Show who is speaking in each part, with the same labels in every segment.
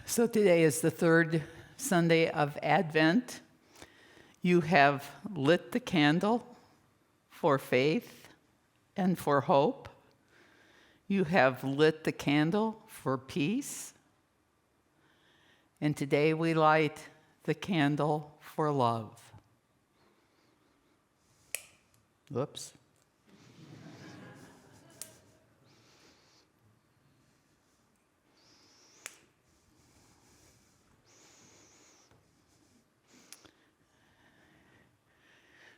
Speaker 1: So today is the third Sunday of Advent. You have lit the candle for faith and for hope. You have lit the candle for peace. And today we light the candle for love. Whoops.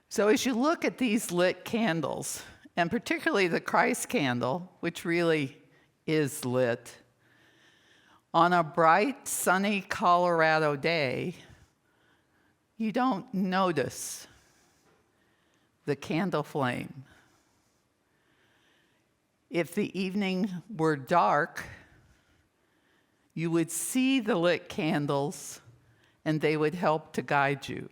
Speaker 1: So as you look at these lit candles, and particularly the Christ candle, which really is lit, on a bright, sunny Colorado day, you don't notice the candle flame. If the evening were dark, you would see the lit candles and they would help to guide you.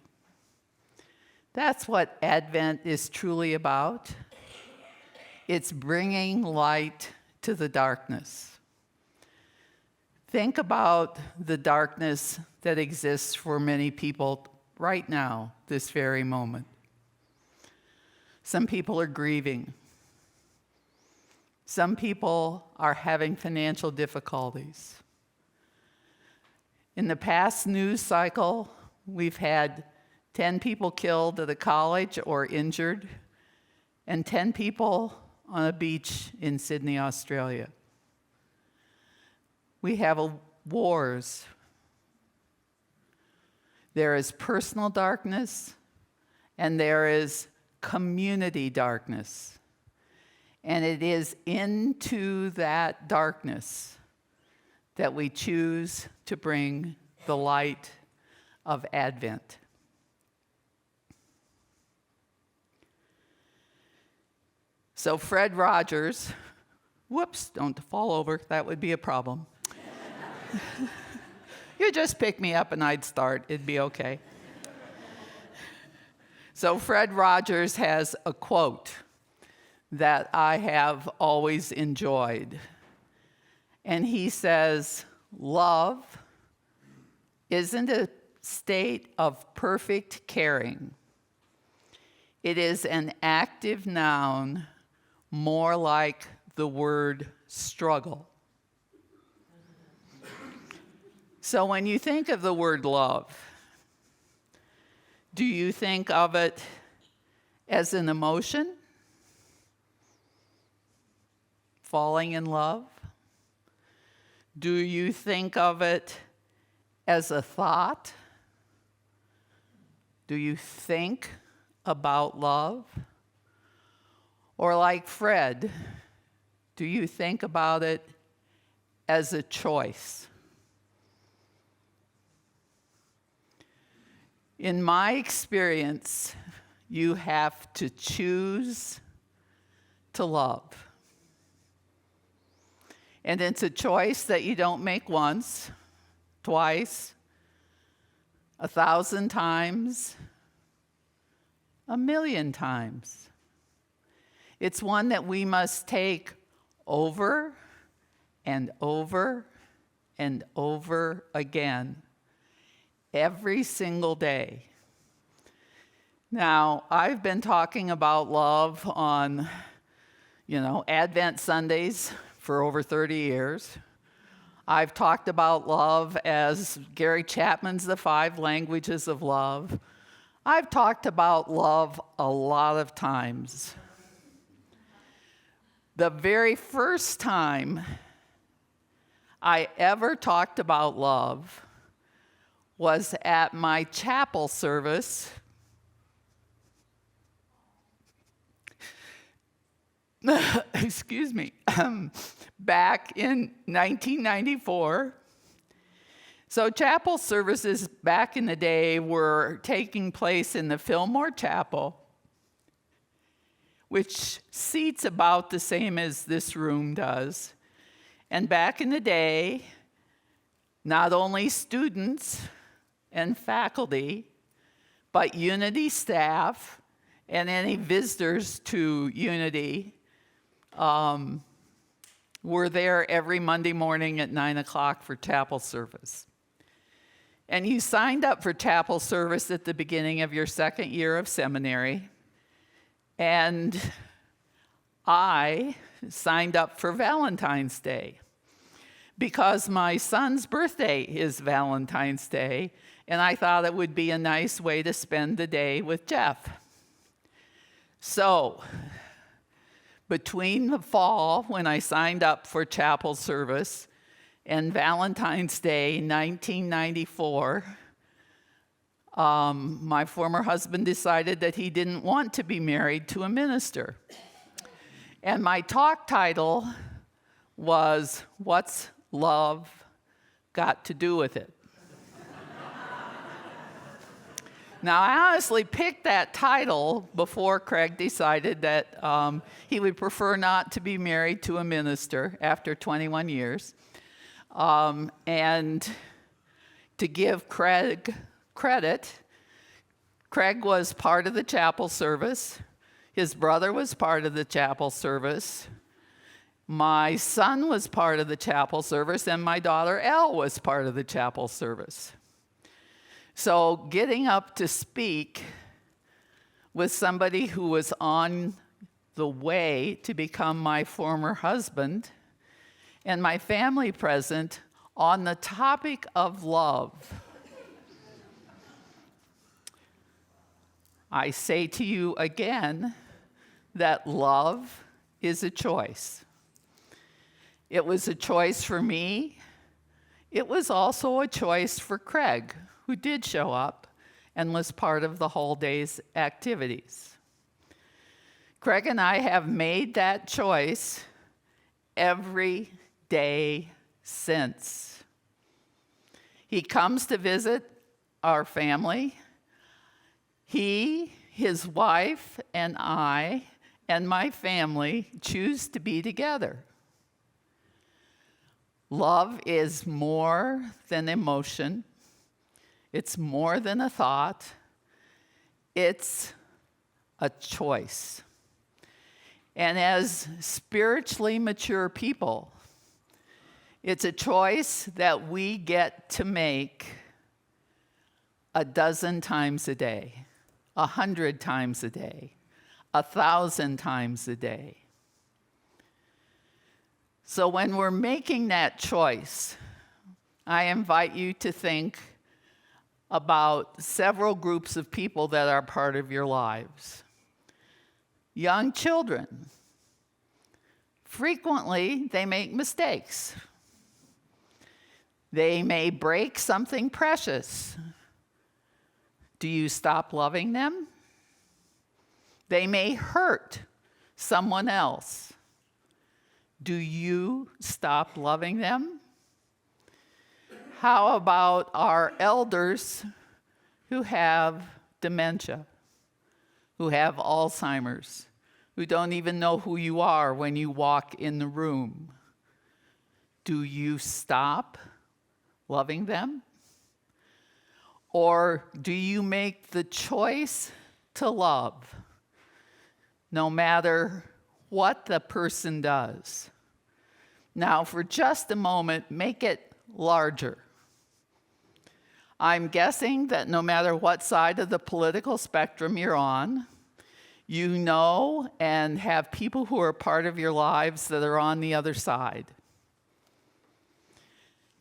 Speaker 1: That's what Advent is truly about. It's bringing light to the darkness. Think about the darkness that exists for many people right now, this very moment. Some people are grieving. Some people are having financial difficulties. In the past news cycle, we've had 10 people killed at a college or injured, and 10 people on a beach in Sydney, Australia. We have wars. There is personal darkness, and there is community darkness. And it is into that darkness that we choose to bring the light of Advent. So Fred Rogers, whoops, don't fall over, that would be a problem. You just pick me up and I'd start, it'd be okay. So Fred Rogers has a quote that I have always enjoyed. And he says, "Love isn't a state of perfect caring. It is an active noun, more like the word struggle." So when you think of the word love, do you think of it as an emotion? Falling in love? Do you think of it as a thought? Do you think about love? Or like Fred, do you think about it as a choice? In my experience, you have to choose to love. And it's a choice that you don't make once, twice, 1,000 times, 1,000,000 times. It's one that we must take over and over and over again, every single day. Now, I've been talking about love on, Advent Sundays for over 30 years. I've talked about love as Gary Chapman's The 5 Languages of Love. I've talked about love a lot of times. The very first time I ever talked about love was at my chapel service excuse me, back in 1994. So chapel services back in the day were taking place in the Fillmore Chapel, which seats about the same as this room does. And back in the day, not only students and faculty, but Unity staff and any visitors to Unity were there every Monday morning at 9 o'clock for chapel service. And you signed up for chapel service at the beginning of your second year of seminary. And I signed up for Valentine's Day because my son's birthday is Valentine's Day, and I thought it would be a nice way to spend the day with Jeff. So, between the fall, when I signed up for chapel service, and Valentine's Day 1994, my former husband decided that he didn't want to be married to a minister. And my talk title was, "What's Love Got to Do with It?" Now, I honestly picked that title before Craig decided that he would prefer not to be married to a minister after 21 years. And to give Craig credit, Craig was part of the chapel service. His brother was part of the chapel service. My son was part of the chapel service, and my daughter Elle was part of the chapel service. So getting up to speak with somebody who was on the way to become my former husband and my family present on the topic of love, I say to you again that love is a choice. It was a choice for me. It was also a choice for Craig, who did show up and was part of the whole day's activities. Craig and I have made that choice every day since. He comes to visit our family. He, his wife, and I, and my family choose to be together. Love is more than emotion. It's more than a thought. It's a choice. And as spiritually mature people, it's a choice that we get to make a dozen times a day, 100 times a day, 1,000 times a day. So when we're making that choice, I invite you to think about several groups of people that are part of your lives. Young children. Frequently, they make mistakes. They may break something precious. Do you stop loving them? They may hurt someone else. Do you stop loving them? How about our elders who have dementia, who have Alzheimer's, who don't even know who you are when you walk in the room? Do you stop loving them? Or do you make the choice to love, no matter what the person does? Now, for just a moment, make it larger. I'm guessing that no matter what side of the political spectrum you're on, you know and have people who are part of your lives that are on the other side.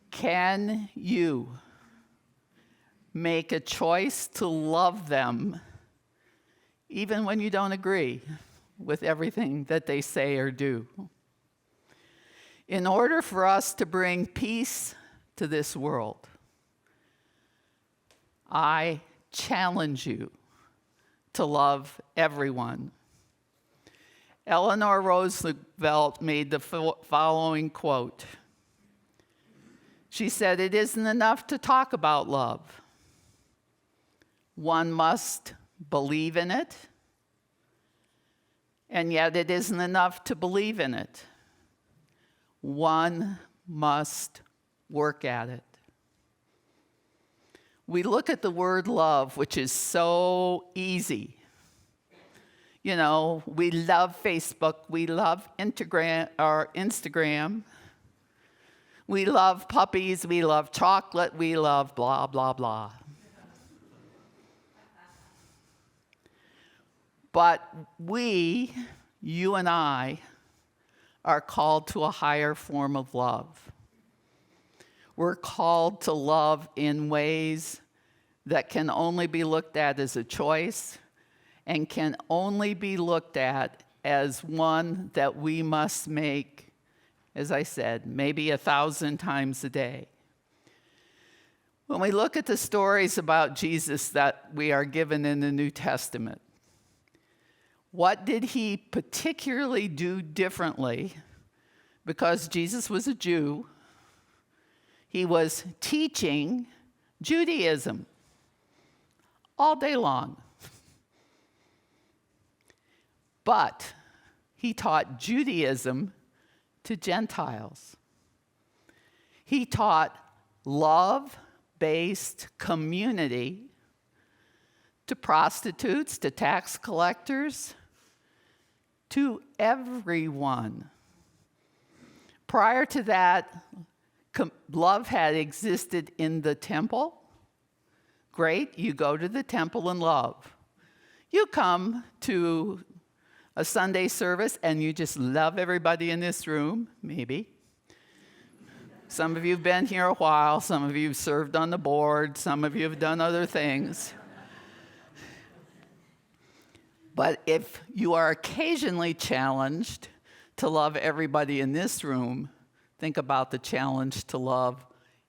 Speaker 1: Can you make a choice to love them even when you don't agree with everything that they say or do? In order for us to bring peace to this world, I challenge you to love everyone. Eleanor Roosevelt made the following quote. She said, "It isn't enough to talk about love. One must believe in it, and yet it isn't enough to believe in it. One must work at it." We look at the word love, which is so easy. We love Facebook, we love Instagram, we love puppies, we love chocolate, we love blah, blah, blah. But you and I, are called to a higher form of love. We're called to love in ways that can only be looked at as a choice and can only be looked at as one that we must make, as I said, maybe 1,000 times a day. When we look at the stories about Jesus that we are given in the New Testament, what did he particularly do differently? Because Jesus was a Jew, he was teaching Judaism all day long. But he taught Judaism to Gentiles. He taught love-based community to prostitutes, to tax collectors, to everyone. Prior to that, love had existed in the temple. Great, you go to the temple and love. You come to a Sunday service and you just love everybody in this room, maybe. Some of you have been here a while, some of you have served on the board, some of you have done other things. But if you are occasionally challenged to love everybody in this room, think about the challenge to love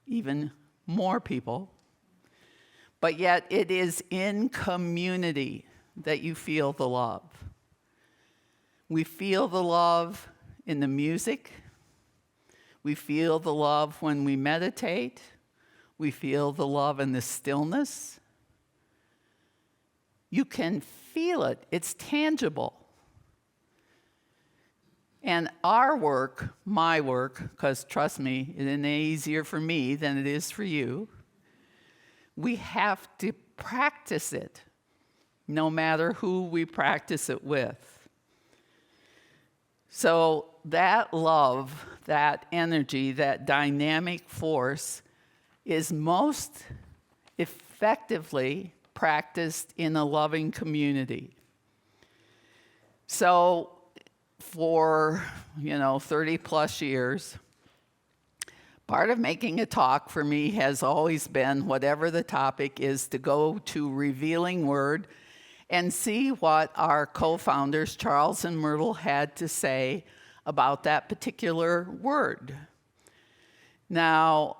Speaker 1: even more people. But yet it is in community that you feel the love. We feel the love in the music. We feel the love when we meditate. We feel the love in the stillness. You can feel it. It's tangible. And our work, my work, because trust me, it isn't easier for me than it is for you, we have to practice it, no matter who we practice it with. So that love, that energy, that dynamic force is most effectively practiced in a loving community. So for 30 plus years, part of making a talk for me has always been, whatever the topic is, to go to Revealing Word and see what our co-founders, Charles and Myrtle, had to say about that particular word. Now,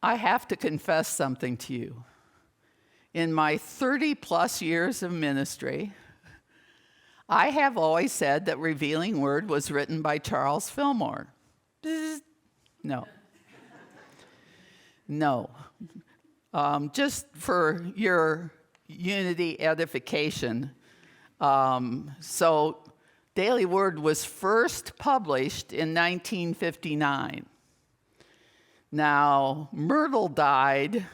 Speaker 1: I have to confess something to you. In my 30 plus years of ministry, I have always said that Revealing Word was written by Charles Fillmore. No. No. Just for your unity edification. So Daily Word was first published in 1959. Now, Myrtle died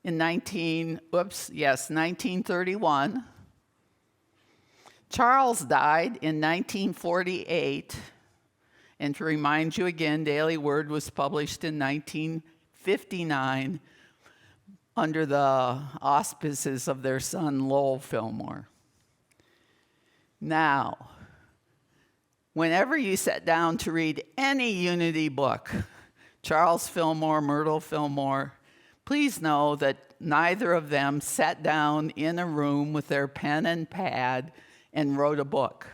Speaker 1: in 1931. Charles died in 1948. And to remind you again, Daily Word was published in 1959 under the auspices of their son, Lowell Fillmore. Now, whenever you sit down to read any Unity book, Charles Fillmore, Myrtle Fillmore, please know that neither of them sat down in a room with their pen and pad and wrote a book.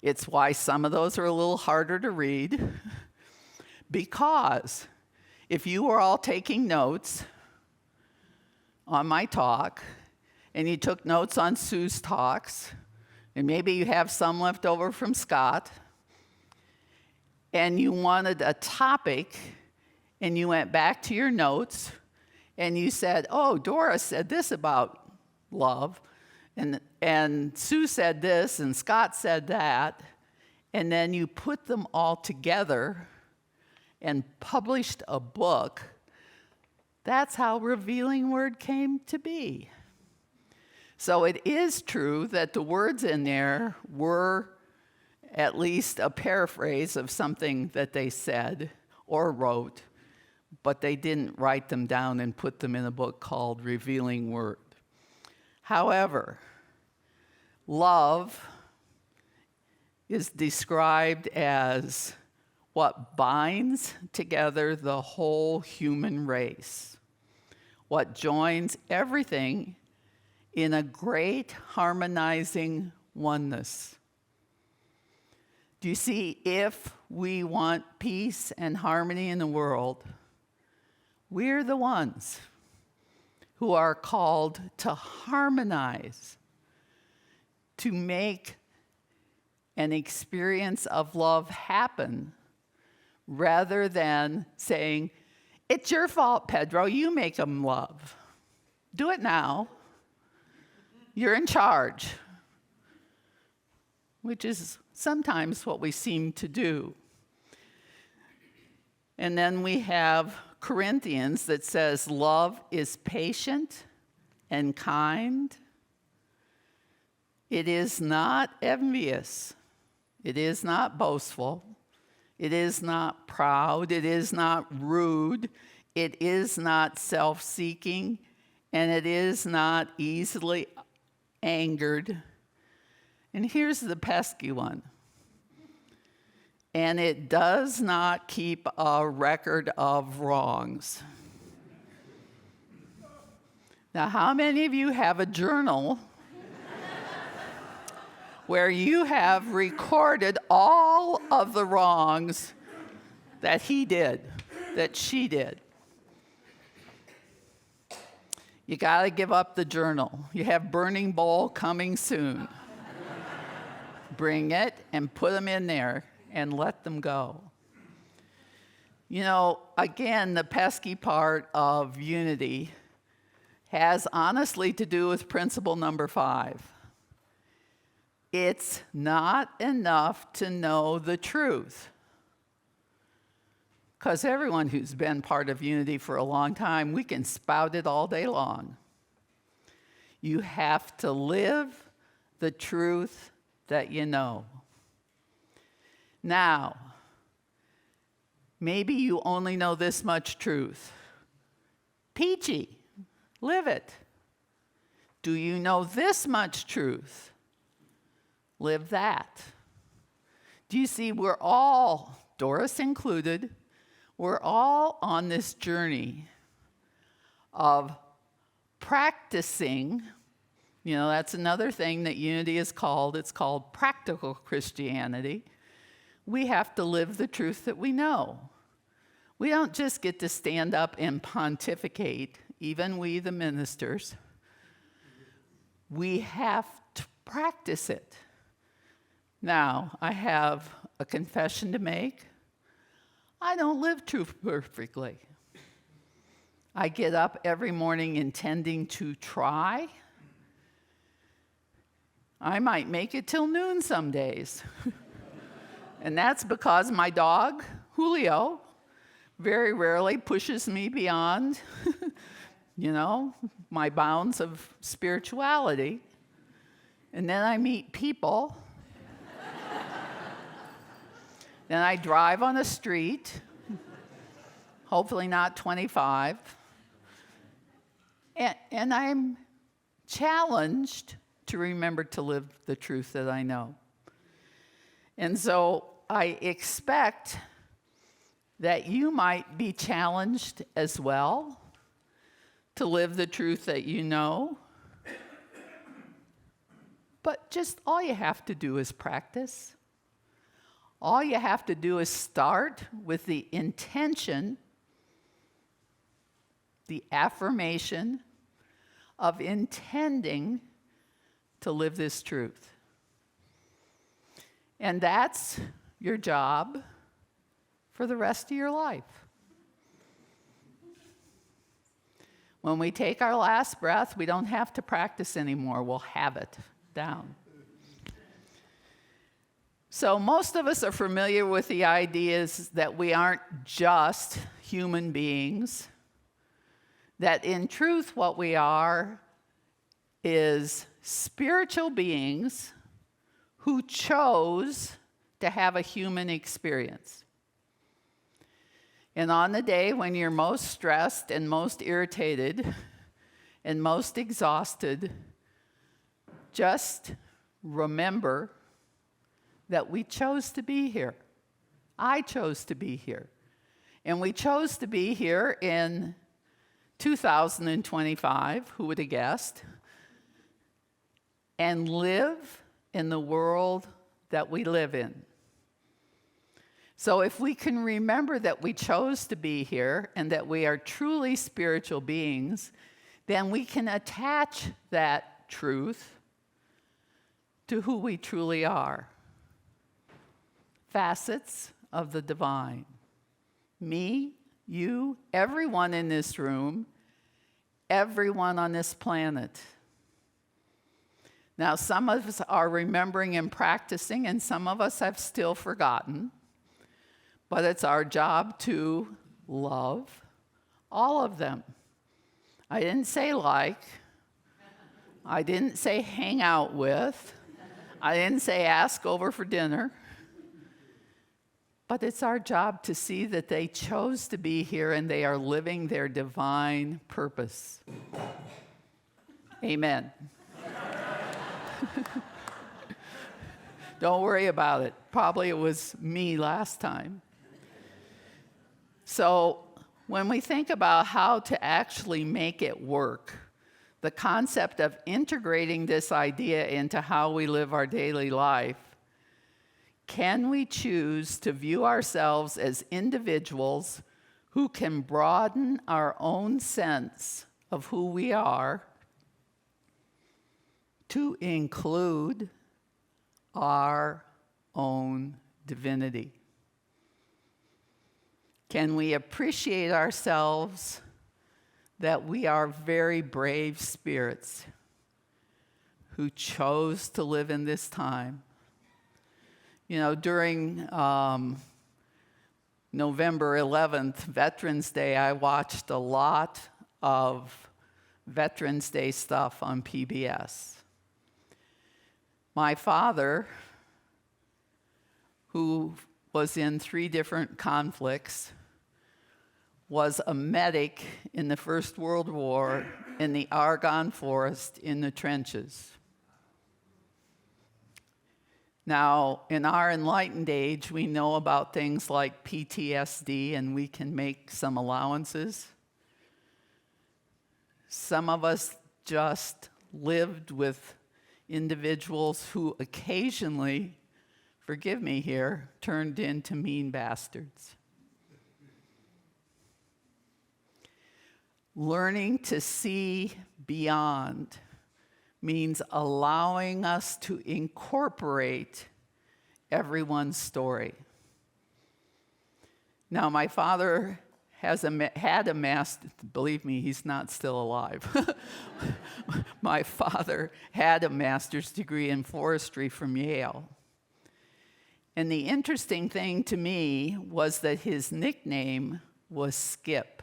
Speaker 1: It's why some of those are a little harder to read, because if you were all taking notes on my talk, and you took notes on Sue's talks, and maybe you have some left over from Scott, and you wanted a topic, and you went back to your notes, and you said, oh, Doris said this about love, and Sue said this, and Scott said that, and then you put them all together and published a book. That's how Revealing Word came to be. So it is true that the words in there were at least a paraphrase of something that they said or wrote, but they didn't write them down and put them in a book called Revealing Word. However, love is described as what binds together the whole human race, what joins everything in a great harmonizing oneness. Do you see, if we want peace and harmony in the world, we're the ones who are called to harmonize, to make an experience of love happen, rather than saying, it's your fault, Pedro, you make them love. Do it now. You're in charge. Which is sometimes what we seem to do. And then we have Corinthians that says love is patient and kind. It is not envious. It is not boastful. It is not proud. It is not rude. It is not self-seeking. And it is not easily angered. And here's the pesky one. And it does not keep a record of wrongs. Now, how many of you have a journal where you have recorded all of the wrongs that he did, that she did? You got to give up the journal. You have Burning Bowl coming soon. Bring it and put them in there and let them go. You know, again, the pesky part of unity has honestly to do with principle number 5. It's not enough to know the truth. Because everyone who's been part of unity for a long time, we can spout it all day long. You have to live the truth that you know. Now, maybe you only know this much truth. Peachy, live it. Do you know this much truth? Live that. Do you see, we're all, Doris included, we're all on this journey of practicing. You know, that's another thing that unity is called. It's called practical Christianity. We have to live the truth that we know. We don't just get to stand up and pontificate, even we, the ministers. We have to practice it. Now, I have a confession to make. I don't live truth perfectly. I get up every morning intending to try. I might make it till noon some days. And that's because my dog, Julio, very rarely pushes me beyond, my bounds of spirituality. And then I meet people. Then I drive on a street, hopefully not 25. And I'm challenged to remember to live the truth that I know. And so I expect that you might be challenged as well to live the truth that you know. But just all you have to do is practice. All you have to do is start with the intention, the affirmation of intending to live this truth. And that's your job for the rest of your life. When we take our last breath, we don't have to practice anymore. We'll have it down. So most of us are familiar with the ideas that we aren't just human beings, that in truth what we are is spiritual beings who chose to have a human experience. And on the day when you're most stressed and most irritated and most exhausted, just remember that we chose to be here. I chose to be here. And we chose to be here in 2025, who would have guessed, and live in the world that we live in. So if we can remember that we chose to be here and that we are truly spiritual beings, then we can attach that truth to who we truly are. Facets of the divine. Me, you, everyone in this room, everyone on this planet. Now, some of us are remembering and practicing, and some of us have still forgotten. But it's our job to love all of them. I didn't say like. I didn't say hang out with. I didn't say ask over for dinner. But it's our job to see that they chose to be here and they are living their divine purpose. Amen. Don't worry about it. Probably it was me last time. So when we think about how to actually make it work, the concept of integrating this idea into how we live our daily life, can we choose to view ourselves as individuals who can broaden our own sense of who we are to include our own divinity? Can we appreciate ourselves that we are very brave spirits who chose to live in this time? You know, during November 11th, Veterans Day, I watched a lot of Veterans Day stuff on PBS. My father, who was in 3 different conflicts, was a medic in the First World War in the Argonne Forest in the trenches. Now, in our enlightened age, we know about things like PTSD, and we can make some allowances. Some of us just lived with individuals who occasionally, forgive me here, turned into mean bastards. Learning to see beyond means allowing us to incorporate everyone's story. Now, my father had a master, believe me, he's not still alive. My father had a master's degree in forestry from Yale. And the interesting thing to me was that his nickname was Skip.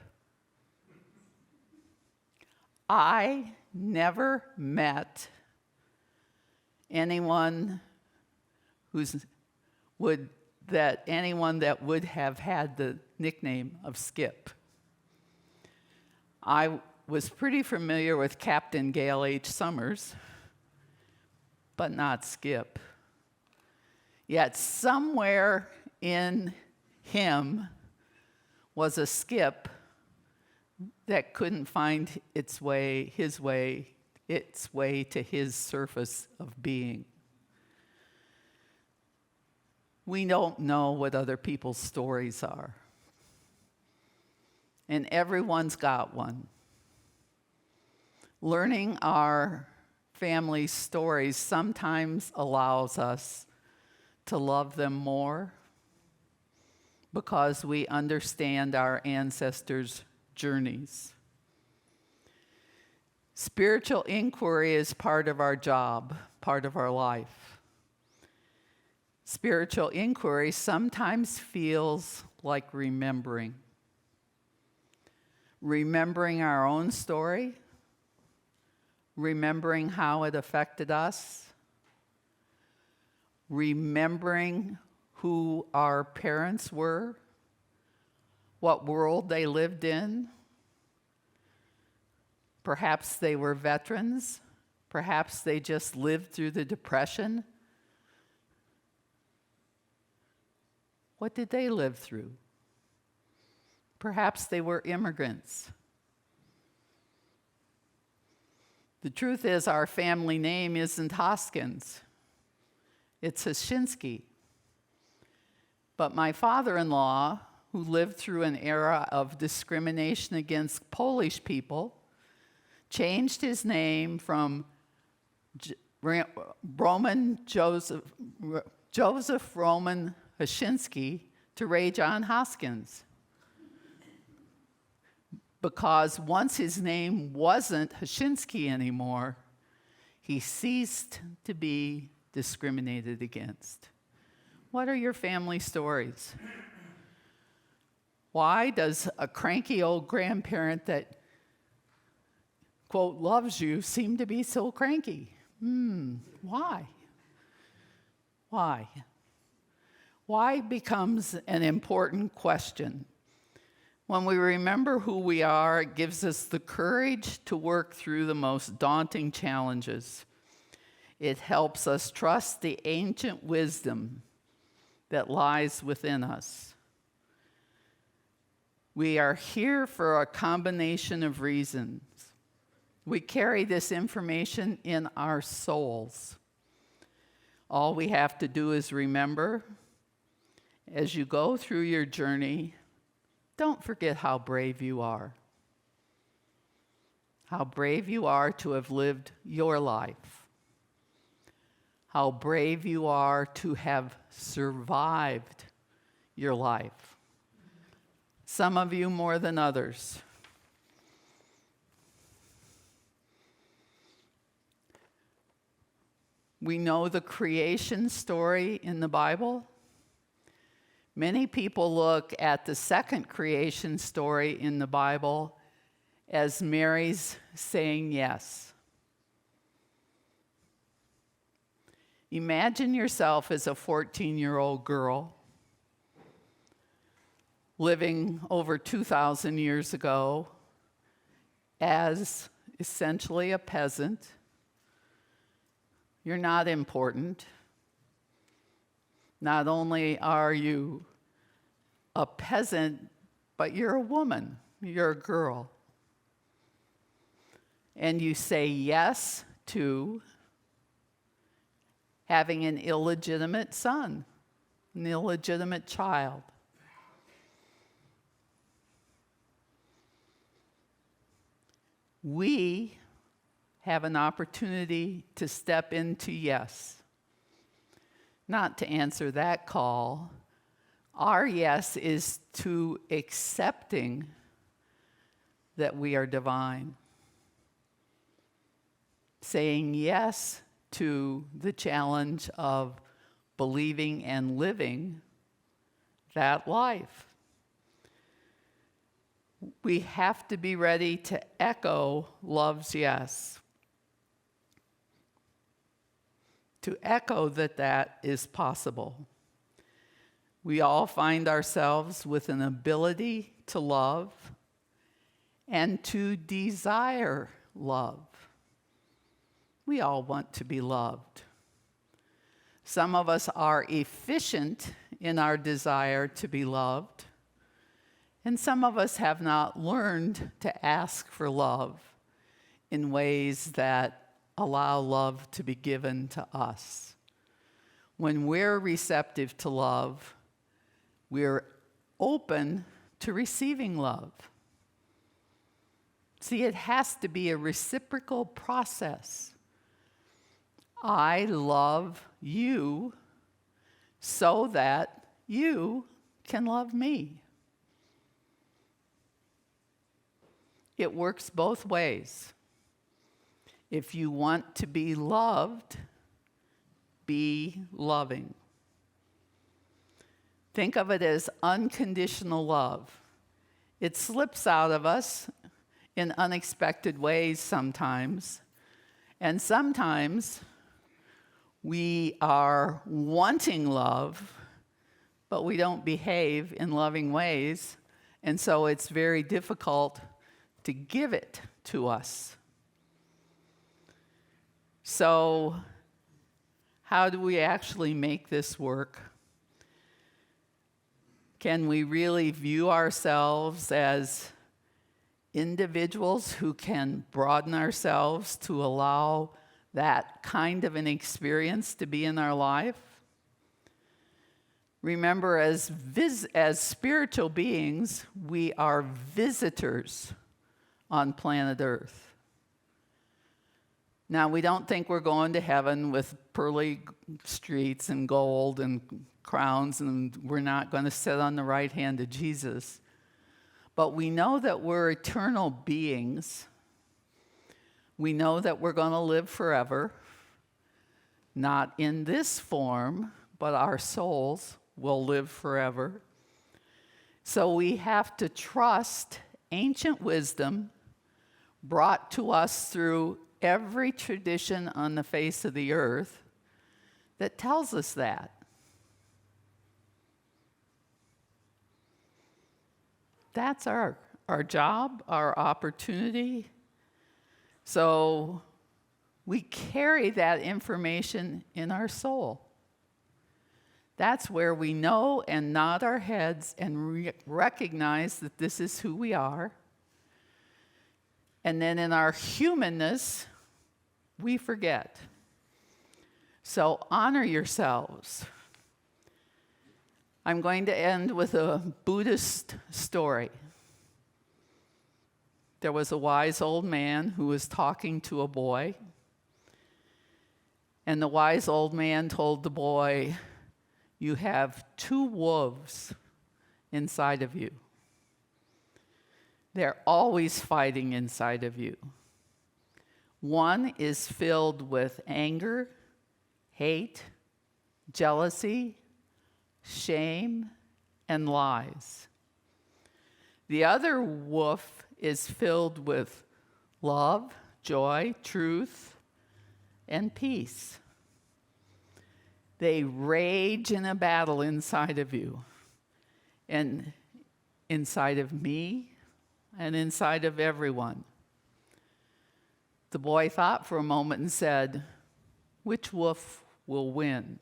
Speaker 1: I never met anyone that would have had the nickname of Skip. I was pretty familiar with Captain Gail H. Summers, but not Skip. Yet somewhere in him was a Skip that couldn't find its way to his surface of being. We don't know what other people's stories are. And everyone's got one. Learning our family's stories sometimes allows us to love them more because we understand our ancestors' journeys. Spiritual inquiry is part of our job, part of our life. Spiritual inquiry sometimes feels like remembering. Remembering our own story, remembering how it affected us, remembering who our parents were, what world they lived in. Perhaps they were veterans. Perhaps they just lived through the Depression. What did they live through? Perhaps they were immigrants. The truth is, our family name isn't Hoskins. It's Hoshinsky. But my father-in-law, who lived through an era of discrimination against Polish people, changed his name from Joseph Roman Hoshinsky to Ray John Hoskins. Because once his name wasn't Hoshinsky anymore, he ceased to be discriminated against. What are your family stories? Why does a cranky old grandparent that, quote, loves you seem to be so cranky? Why? Why? Why becomes an important question. When we remember who we are, it gives us the courage to work through the most daunting challenges. It helps us trust the ancient wisdom that lies within us. We are here for a combination of reasons. We carry this information in our souls. All we have to do is remember, as you go through your journey, don't forget how brave you are. How brave you are to have lived your life. How brave you are to have survived your life. Some of you more than others. We know the creation story in the Bible. Many people look at the second creation story in the Bible as Mary's saying yes. Imagine yourself as a 14-year-old girl living over 2,000 years ago as essentially a peasant. You're not important. Not only are you a peasant, but you're a woman, you're a girl. And you say yes to having an illegitimate son, an illegitimate child. We have an opportunity to step into yes. Not to answer that call. Our yes is to accepting that we are divine. Saying yes to the challenge of believing and living that life. We have to be ready to echo love's yes. To echo that is possible. We all find ourselves with an ability to love and to desire love. We all want to be loved. Some of us are efficient in our desire to be loved, and some of us have not learned to ask for love in ways that allow love to be given to us. When we're receptive to love, we're open to receiving love. See, it has to be a reciprocal process. I love you so that you can love me. It works both ways. If you want to be loved, be loving. Think of it as unconditional love. It slips out of us in unexpected ways sometimes, And sometimes we are wanting love, but we don't behave in loving ways, and so it's very difficult to give it to us. So, how do we actually make this work? Can we really view ourselves as individuals who can broaden ourselves to allow that kind of an experience to be in our life? Remember, as spiritual beings, we are visitors on planet Earth. Now, we don't think we're going to heaven with pearly streets and gold and crowns, and we're not going to sit on the right hand of Jesus. But we know that we're eternal beings. We know that we're going to live forever, not in this form, but our souls will live forever. So we have to trust ancient wisdom brought to us through every tradition on the face of the earth that tells us that. That's our job, our opportunity. So we carry that information in our soul. That's where we know and nod our heads and recognize that this is who we are. And then in our humanness, we forget. So honor yourselves. I'm going to end with a Buddhist story. There was a wise old man who was talking to a boy. And the wise old man told the boy, "You have 2 wolves inside of you. They're always fighting inside of you. One is filled with anger, hate, jealousy, shame, and lies. The other wolf is filled with love, joy, truth, and peace. They rage in a battle inside of you, and inside of me, and inside of everyone." The boy thought for a moment and said, "Which wolf will win?"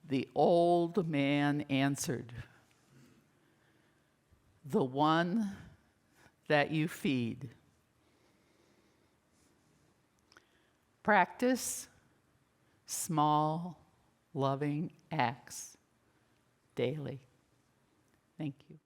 Speaker 1: The old man answered, "The one that you feed." Practice small, loving acts daily. Thank you.